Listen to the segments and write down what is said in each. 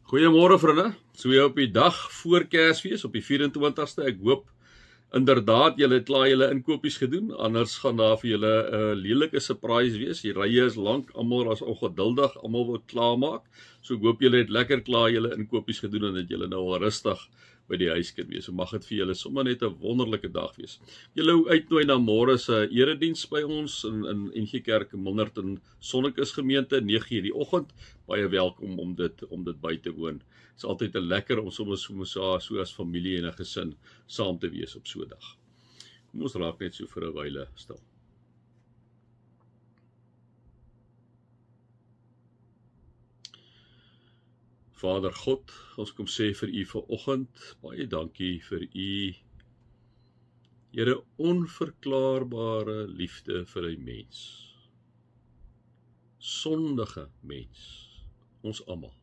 Goeiemôre vriende, so jy op die dag voor Kersfees op die 24ste, ek hoop inderdaad julle het klaar julle inkopies gedoen, anders gaan daar vir julle 'n lelike surprise wees. Die rye is lank, almal is ongeduldig, almal wil klaarmaak. So ek hoop julle het lekker klaar julle inkopies gedoen en dat julle nou al rustig by die huis kan wees. So mag dit vir julle sommer net 'n wonderlike dag wees. Julle uitnooi na môre se erediens by ons in NG Kerk in Milnerton Sonnekus gemeente 9:00 die oggend. Baie welkom om dit by te woon. Dit is altyd 'n lekker om sommer so as familie en 'n gesin saam te wees op so 'n dag. Kom ons raak net so vir 'n wyle stil. Vader God, ons kom sê vir u vanoggend, baie dankie vir u, Here, onverklaarbare liefde vir 'n mens. Sondige mens, ons almal.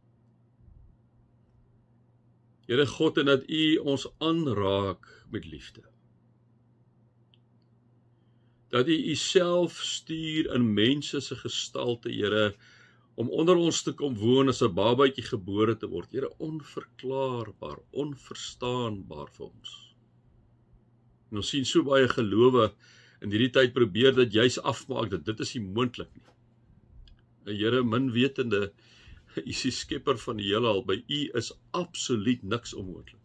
Here God, en dat u ons aanraak met liefde. Dat u uself stuur in mense se gestalte, Here, om onder ons te kom woon as 'n babatjie gebore te word. Here, onverklaarbaar, onverstaanbaar vir ons. En ons sien so baie gelowe in hierdie tyd probeer dit juis afmaak, dat dit is nie moontlik nie. En Here, min wetende, u is die skepper van die heelal, by u is absoluut niks onmoontlik.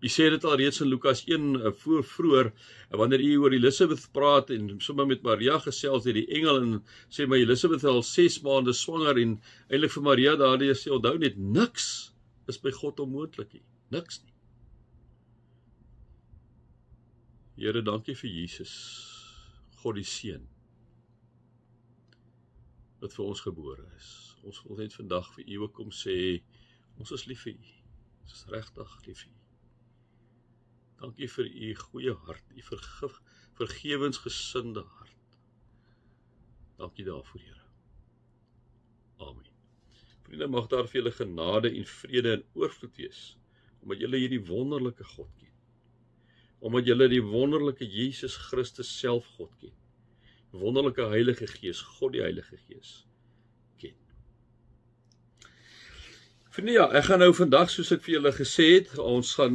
U sê dit al reeds in Lukas 1 vroeër, wanneer u oor Elisabeth praat en sommer met Maria gesels deur die engel en sê my Elisabeth is al 6 maande swanger en eintlik vir Maria daardie sê onthou net niks is by God onmoontlik nie. Niks nie. Here, dankie vir Jesus, God die Seun, wat vir ons gebore is. Ons wil net vandag vir u kom sê, ons is lief vir u. Ons is regtig lief vir u. Dankie vir u goeie hart, u vergewensgesinde hart. Dankie daarvoor, Here. Amen. Vriende, mag daar vir julle genade en vrede en oorvloed wees, omdat julle hierdie wonderlike God ken. Omdat julle die wonderlike Jesus Christus self God ken. Wonderlike Heilige Gees, God die Heilige Gees ken. Vriende, ja, ek gaan nou vandag, soos ek vir julle gesê het,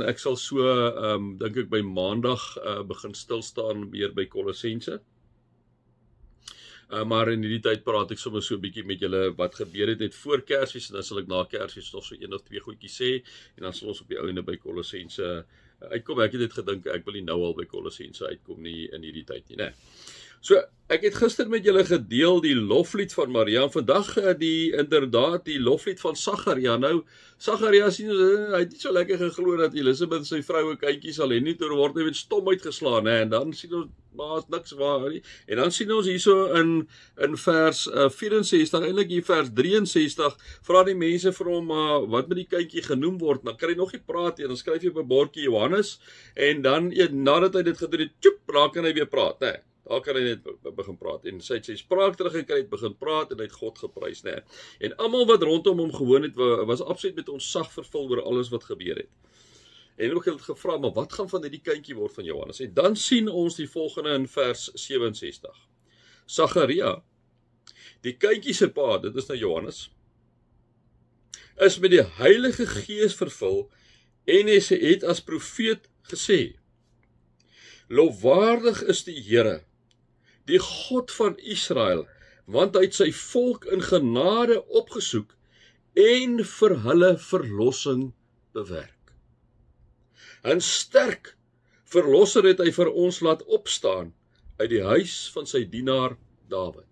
ek sal so, dink ek by maandag begin stilstaan weer by Kolossense. Maar in hierdie tyd praat ek sommer so 'n bietjie met julle wat gebeur het voor Kersfees, en dan sal ek na Kersfees nog so 1 of 2 goedjies sê, en dan sal ons op die ouende by Kolossense uitkom. Ek het dit gedink, ek wil nie nou al by Kolossense uitkom nie in hierdie tyd nie, né? So, ek het gister met julle gedeel die loflied van Maria, en vandag inderdaad die loflied van Sagaria. Nou, Sagaria sien ons, hy het nie so lekker geglo dat Elisabeth sy vroue kindjie sal hê nie, toe word hy met stom uitgeslaan, hè, en dan sien ons, maar is niks waar nie, en dan sien ons hierso in vers 64, eintlik hier vers 63, vra die mense vir hom, wat moet die kindjie genoem word, dan kan hy nog nie praat nie, dan skryf hy op 'n bordjie Johannes, en dan, nadat hy dit gedoen het, tjoep, dan kan hy weer praat, né? Daar kan hy net begin praat, en sy het sy spraak teruggekry, het begin praat, en hy het God geprys, né? En almal wat rondom hom gewoon het, was absoluut met ontzag vervul oor alles wat gebeur het. En ook het gevra, maar wat gaan van hierdie kindjie word van Johannes? En dan sien ons die volgende in vers 67. Sagaria, die kindjie se pa, dit is nou Johannes, is met die Heilige Gees vervul, en hy het as profeet gesê, lofwaardig is die Here, die God van Israel, want hy het sy volk in genade opgesoek en vir hulle verlossing bewerk. 'n sterk verlosser het hy vir ons laat opstaan uit die huis van sy dienaar Dawid.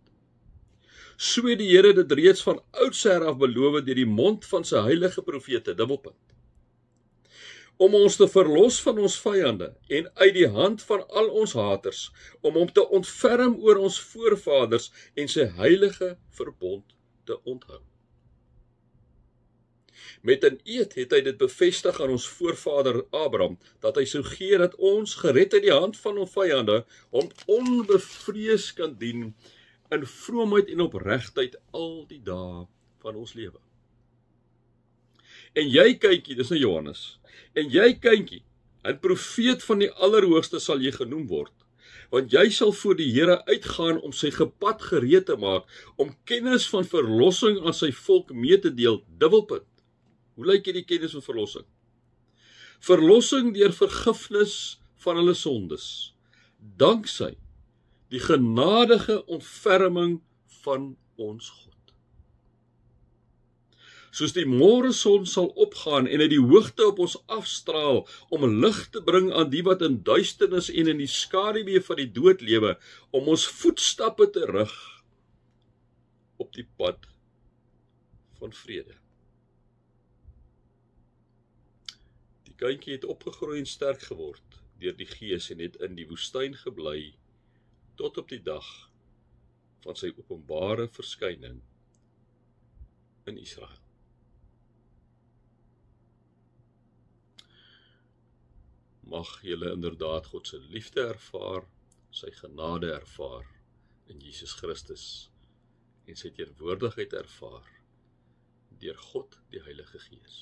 So het die Here dit reeds van oudsher af beloof deur die mond van sy heilige profete, dubbelpunt, om ons te verlos van ons vyande en uit die hand van al ons haters, om hom te ontferm oor ons voorvaders en sy heilige verbond te onthou. Met 'n eed het hy dit bevestig aan ons voorvader Abraham, dat hy sou gee dat ons, gered uit die hand van ons vyande, hom onbevrees kan dien in vroomheid en opregtheid al die dae van ons lewe. En jy kindjie, dis nou Johannes, en jy kindjie, 'n profeet van die Allerhoogste sal jy genoem word, want jy sal voor die Here uitgaan om sy gepad gereed te maak, om kennis van verlossing aan sy volk mee te deel, dubbelpunt, Hoe lyk hierdie kennis van verlossing? Verlossing deur vergifnis van hulle sondes, danksy die genadige ontferming van ons God. Soos die môreson sal opgaan en uit die hoogte op ons afstraal om lig te bring aan die wat in duisternis en in die skaduwee van die dood lewe, om ons voetstappe te rig op die pad van vrede. Die kindjie het opgegroei en sterk geword deur die Gees en het in die woestyn gebly tot op die dag van sy openbare verskyning in Israel. Mag julle inderdaad God se liefde ervaar, sy genade ervaar in Jesus Christus en sy teenwoordigheid ervaar deur God die Heilige Gees.